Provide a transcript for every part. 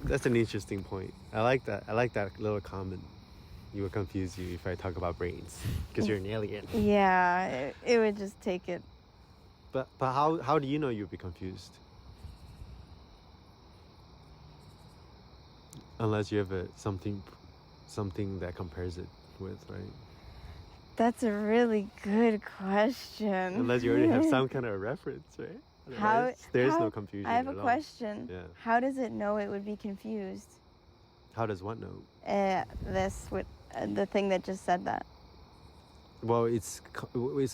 That's an interesting point. I like that. I like that little comment. You would confuse you if I talk about brains because you're an alien. Yeah, it would just take it. But how do you know you'd be confused? Unless you have something that compares it with, right? That's a really good question. Unless you already have some kind of reference, right? There's no confusion. I have a question. Yeah. How does it know it would be confused? How does what know? The thing that just said that. Well, it's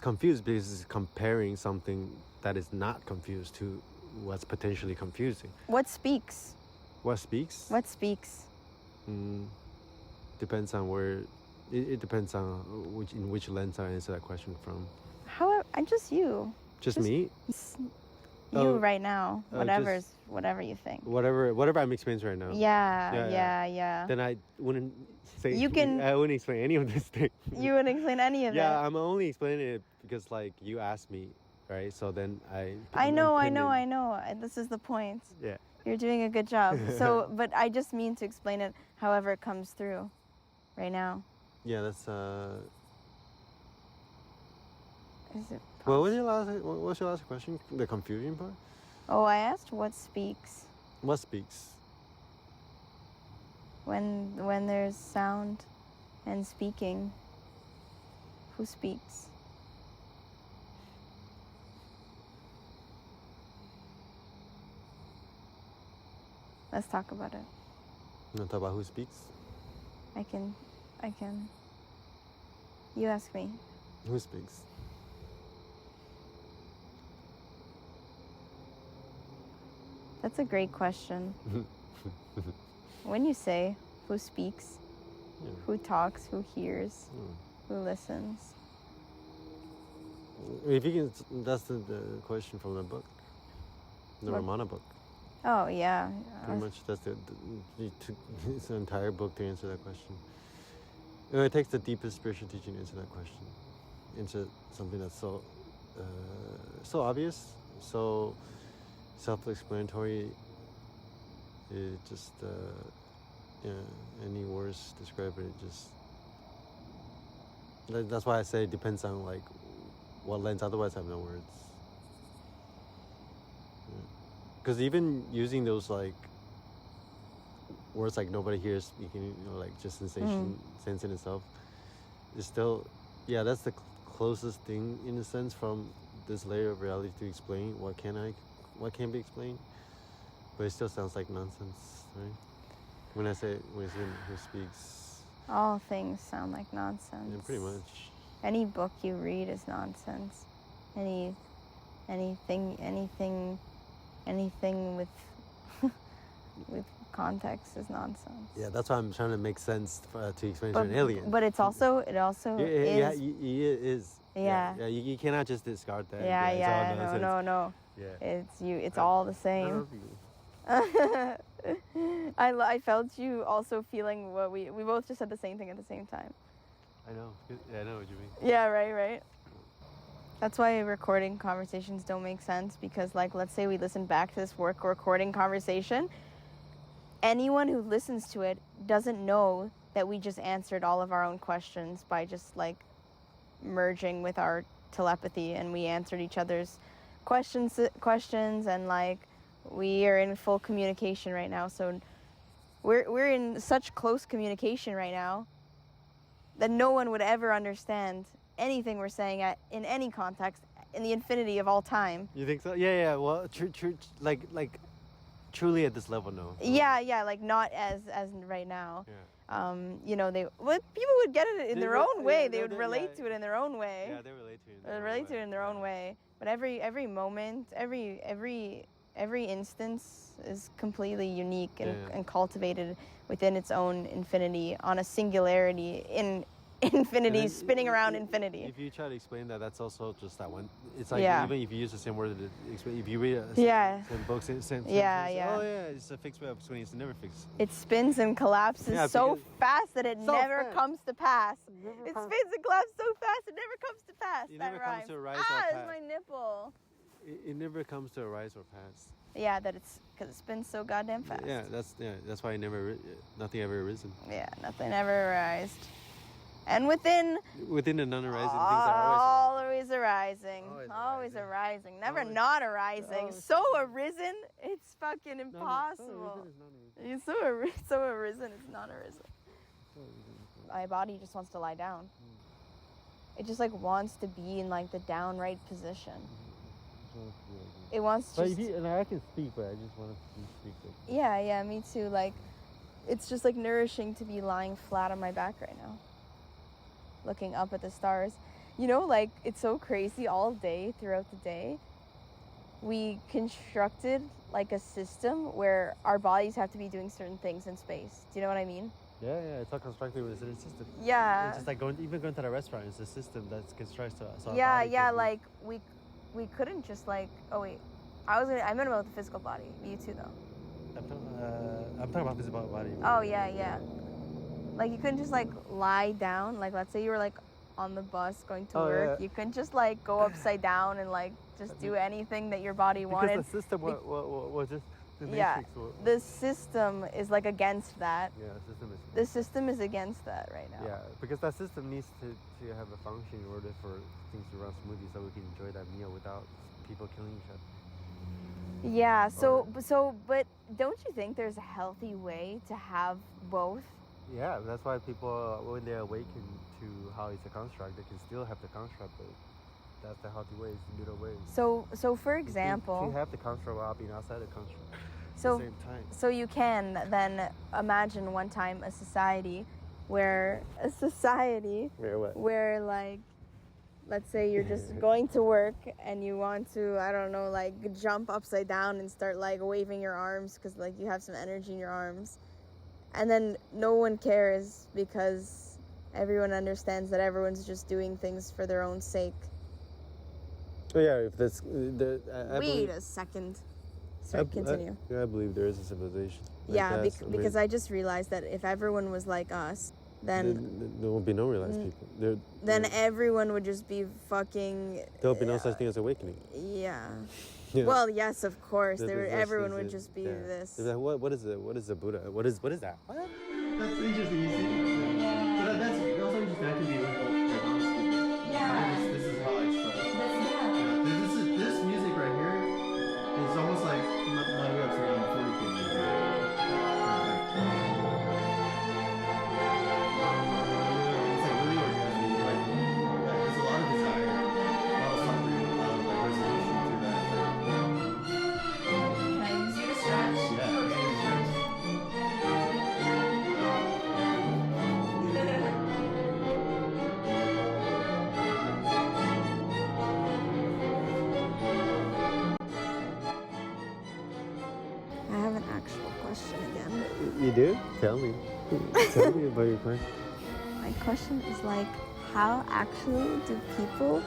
confused because it's comparing something that is not confused to what's potentially confusing. What speaks? What speaks? What speaks? Depends on where. It depends on which lens I answer that question from. I'm just you. Just me? You right now. Whatever you think. Whatever I'm experiencing right now. Yeah. Then I wouldn't say. I wouldn't explain any of this thing. You wouldn't explain any of it. Yeah, I'm only explaining it because you asked me, right? So then I know. This is the point. Yeah. You're doing a good job. But I just mean to explain it however it comes through right now. Yeah, that's Is it Well, what's your last question? The confusion part? Oh, I asked what speaks. What speaks? When there's sound and speaking, who speaks? Let's talk about it. You want to talk about who speaks? I can. You ask me. Who speaks? That's a great question. When you say who speaks, who talks, who hears, who listens. If you can, that's the question from the book, the Ramana book. Oh yeah. Pretty much, that's it's an entire book to answer that question. It takes the deepest spiritual teaching to answer that question, into something that's so obvious, so self-explanatory. It just any words describe it. That's why I say it depends on what lens. Otherwise, I have no words. Because even using those words nobody here is speaking, just sensation, sense in itself, is still, that's the closest thing in a sense from this layer of reality to explain what can be explained, but it still sounds like nonsense, right? When I say who speaks, all things sound like nonsense. Yeah, pretty much. Any book you read is nonsense. Anything with context is nonsense. Yeah, that's why I'm trying to make sense to explain to an alien. But it also is. Yeah, it is. Yeah. You cannot just discard that. No. Yeah. It's all the same. I felt you also feeling what we both just said the same thing at the same time. I know. Yeah, I know what you mean. Yeah, right. That's why recording conversations don't make sense, because let's say we listen back to this recording conversation, anyone who listens to it doesn't know that we just answered all of our own questions by just merging with our telepathy, and we answered each other's questions and we are in full communication right now. So we're in such close communication right now that no one would ever understand anything we're saying in any context in the infinity of all time. You think so? Yeah. Well, true. Truly at this level, no. Yeah. Not as right now. Yeah. People would get it in their own way. They would relate to it in their own way. Yeah, they relate to it. To it in their own way. But every moment, every instance is completely unique and cultivated within its own infinity, on a singularity in infinity, spinning around infinity. If you try to explain that, that's also just that one. It's even if you use the same word to explain, if you read same book, same oh yeah, it's a fixed way of explaining. It's never fixed. It spins and collapses so fast that it never comes to pass. It spins and collapses so fast it never comes to pass. It that never rhymes. comes to a rise or it's my nipple. it never comes to a rise or pass. Yeah, that it's because it's been so goddamn fast. Yeah, that's why nothing ever arisen. Yeah, nothing ever arised. And within the non-arising things are always arising. Always arising. Never not arising. So arisen, it's fucking impossible. It's so arisen, it's not arisen. My body just wants to lie down. It just like wants to be in like the downright position. It wants to. And I can speak, but I just want to speak. Yeah, me too. Like, it's just like nourishing to be lying flat on my back right now, looking up at the stars. You know, like, it's so crazy. All day throughout the day, we constructed like a system where our bodies have to be doing certain things in space. Do you know what I mean? Yeah, it's all constructed with a certain system. Yeah. It's just like going to the restaurant. It's a system that's constructed to us. Yeah. Like we couldn't just like. Oh wait, I meant about the physical body. You too, though. I'm talking about physical body. Oh yeah. Like you couldn't just like lie down. Like let's say you were like on the bus going to work. Yeah. You couldn't just like go upside down and like just do anything that your body wanted. Because the system was just. The system is like against that. Yeah, the system is against that right now. Yeah, because that system needs to have a function in order for things to run smoothly, so we can enjoy that meal without people killing each other. Yeah. But don't you think there's a healthy way to have both? Yeah, that's why people, when they awaken to how it's a construct, they can still have the construct, but that's the healthy way, it's the middle way. So for example, you have the construct while being outside the construct. So, at the same time. So you can then imagine one time a society where like, let's say you're just going to work and you want to, I don't know, like jump upside down and start like waving your arms because like you have some energy in your arms, and then no one cares because everyone understands that everyone's just doing things for their own sake. Oh yeah, if that's wait a second. Sorry, continue. I believe there is a civilization. Because I just realized that if everyone was like us, then there would be no realized people. Then everyone would just be fucking. There would be no such thing as awakening. Yeah. Well, yes, of course. Everyone would just be this. What is the Buddha? What is that? What? That's interesting. You see? But that's also interesting. I can be like honest. Yeah. This is how I express. This music right here is almost like my way of saying I'm 40 people. It's like really organizing. Like there's a lot of desire, a lot of suffering, a lot of like resolution to that. Can I use you to stretch? Yeah. I have an actual question again. You do? Tell me. Tell me about your question. My question is like, how actually do people...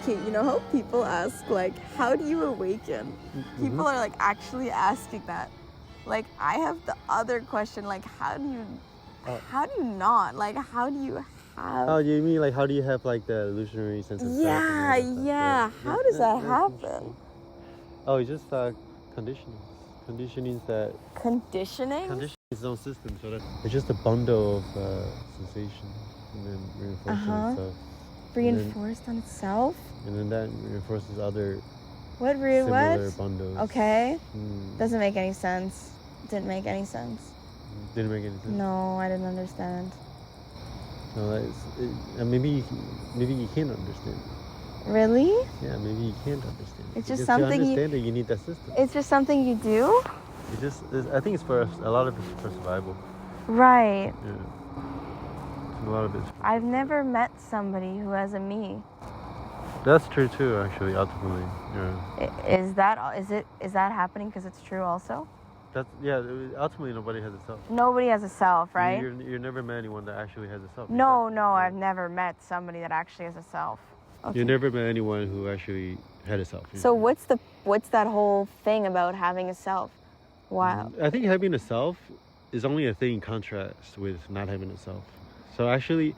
Okay, you know how people ask, like, how do you awaken? Mm-hmm. People are, like, actually asking that. Like, I have the other question, like, how do you not? Like, how do you have... Oh, you mean, like, how do you have, like, the illusionary sense of self? Yeah. How does that happen? Oh, it's just conditioning. Conditioning is that... Conditioning? Conditioning is its own system, so that it's just a bundle of sensation and then reinforcing itself. Reinforced on itself? And then that reinforces other what? bundles. Okay. Doesn't make any sense. Didn't make any sense. Didn't make any sense? No, I didn't understand. No, maybe you can't understand. Really? Yeah, maybe you can't understand. It's just something to understand it, you need that system. It's just something you do? I think it's for a lot of it's for survival. Right. Yeah. A lot of it. I've never met somebody who has a me. That's true too, actually. Ultimately, yeah. Is that happening because it's true also? Ultimately, nobody has a self. Nobody has a self, right? You never met anyone that actually has a self. No, I've never met somebody that actually has a self. Okay. You never met anyone who actually had a self. So what's that whole thing about having a self? Wow. I think having a self is only a thing in contrast with not having a self. So actually,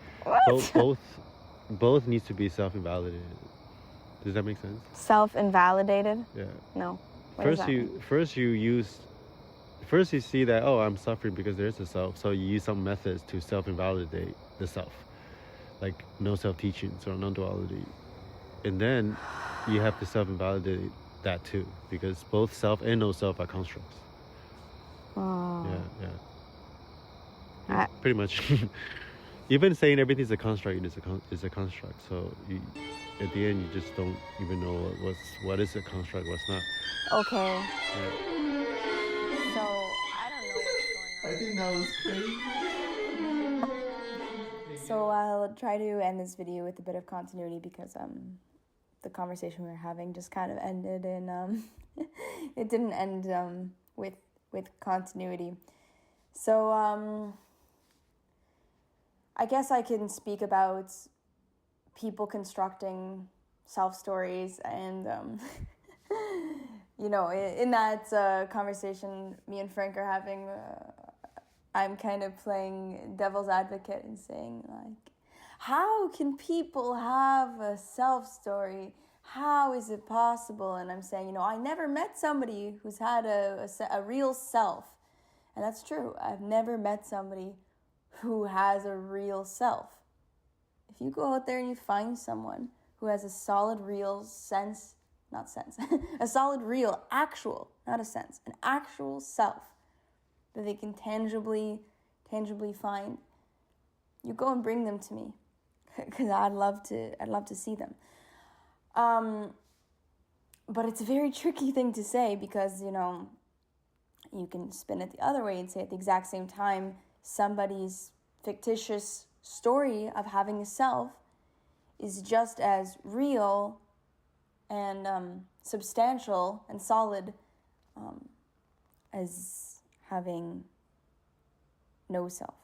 both needs to be self-invalidated. Does that make sense? Self-invalidated? Yeah. No. What does that mean? First you see that, oh, I'm suffering because there's a self, so you use some methods to self-invalidate the self, like no self-teachings or non-duality, and then you have to self-invalidate that too, because both self and no self are constructs. Oh. Yeah. Pretty much. Even saying everything's a construct is a construct. So at the end, you just don't even know what is a construct, what's not. Okay. Yeah. So I don't know what's going on. I think that was crazy. So I'll try to end this video with a bit of continuity because the conversation we were having just kind of ended in it didn't end with continuity. So I guess I can speak about people constructing self-stories and you know, in that conversation me and Frank are having, I'm kind of playing devil's advocate and saying, like, how can people have a self-story? How is it possible? And I'm saying, you know, I never met somebody who's had a real self. And that's true. I've never met somebody who has a real self. If you go out there and you find someone who has a solid, real sense, not sense, a solid, real, actual, not a sense, an actual self that they can tangibly find, you go and bring them to me, because I'd love to see them. But it's a very tricky thing to say because, you know, you can spin it the other way and say at the exact same time, somebody's fictitious story of having a self is just as real and substantial and solid as having no self.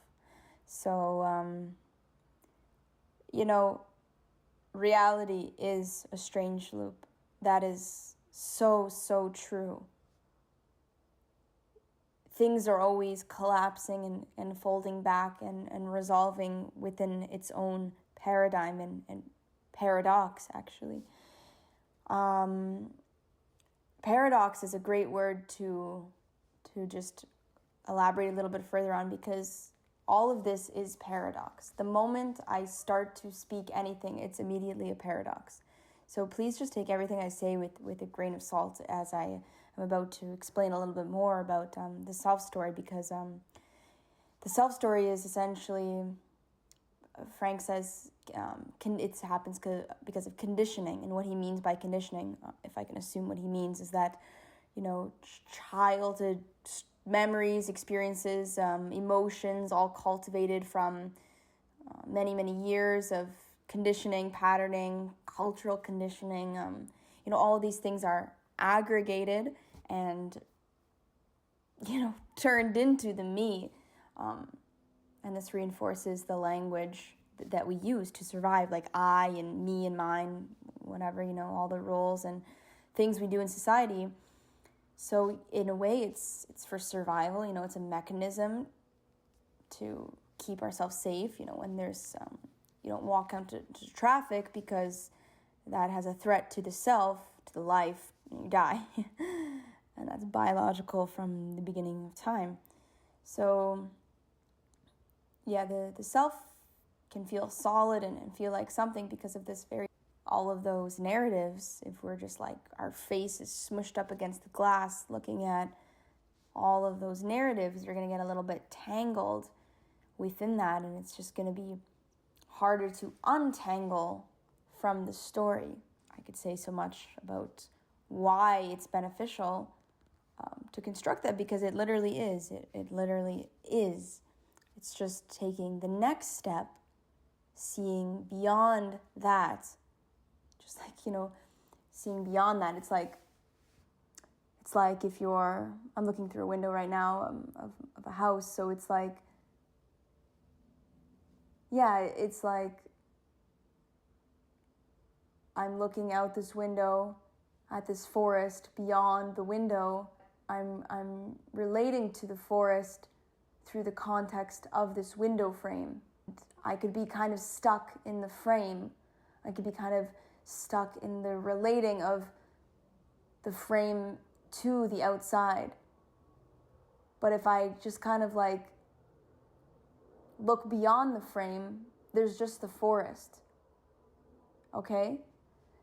So, you know, reality is a strange loop. That is so true. Things are always collapsing and folding back and resolving within its own paradigm and paradox, actually. Paradox is a great word to just elaborate a little bit further on, because all of this is paradox. The moment I start to speak anything, it's immediately a paradox. So please just take everything I say with a grain of salt as I am about to explain a little bit more about the self-story, because the self-story is essentially, Frank says, it happens because of conditioning. And what he means by conditioning, if I can assume what he means, is that, you know, childhood memories, experiences, emotions, all cultivated from many years of conditioning, patterning, cultural conditioning. You know, all of these things are aggregated and, you know, turned into the me. And this reinforces the language that we use to survive, like I and me and mine, whatever, you know, all the roles and things we do in society. So in a way, it's for survival. You know, it's a mechanism to keep ourselves safe. You know, when there's you don't walk out to traffic because that has a threat to the self, to the life, and you die. And that's biological from the beginning of time. So yeah, the self can feel solid and feel like something because of this all of those narratives. If we're just like, our face is smushed up against the glass looking at all of those narratives, you're going to get a little bit tangled within that, and it's just going to be harder to untangle from the story. I could say so much about why it's beneficial to construct that, because it literally is. It literally is. It's just taking the next step, seeing beyond that. Just like, you know, seeing beyond that. It's like if I'm looking through a window right now of a house, so it's like, yeah, it's like I'm looking out this window at this forest. Beyond the window, I'm relating to the forest through the context of this window frame. I could be kind of stuck in the frame. I could be kind of stuck in the relating of the frame to the outside. But if I just kind of like look beyond the frame, there's just the forest. Okay?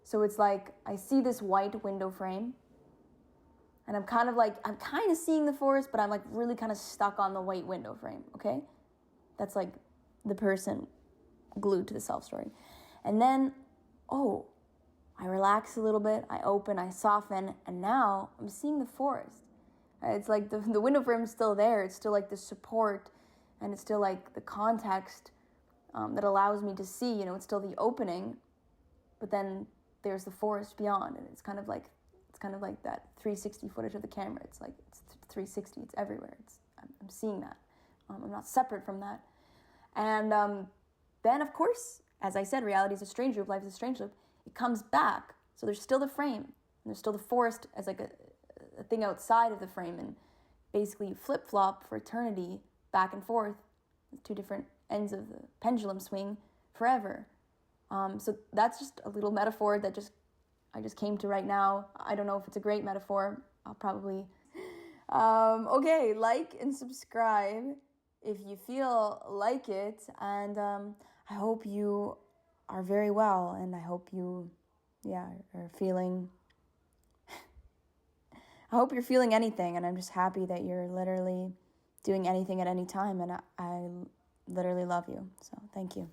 So it's like I see this white window frame, and I'm kind of seeing the forest, but I'm like really kind of stuck on the white window frame, okay? That's like the person glued to the self-story. And then, I relax a little bit, I open, I soften, and now I'm seeing the forest. It's like the window frame is still there. It's still like the support, and it's still like the context that allows me to see, it's still the opening, but then there's the forest beyond, and it's kind of like that 360 footage of the camera. It's like, it's 360, it's everywhere. I'm seeing that. I'm not separate from that. And then, of course, as I said, reality is a strange loop, life is a strange loop. It comes back. So there's still the frame, and there's still the forest as like a thing outside of the frame, and basically you flip-flop for eternity, back and forth, with two different ends of the pendulum swing forever. So that's just a little metaphor that I just came to right now. I don't know if it's a great metaphor. I'll probably... okay, like and subscribe if you feel like it, and I hope you are very well, and I hope you, are feeling... I hope you're feeling anything, and I'm just happy that you're literally doing anything at any time, and I literally love you, so thank you.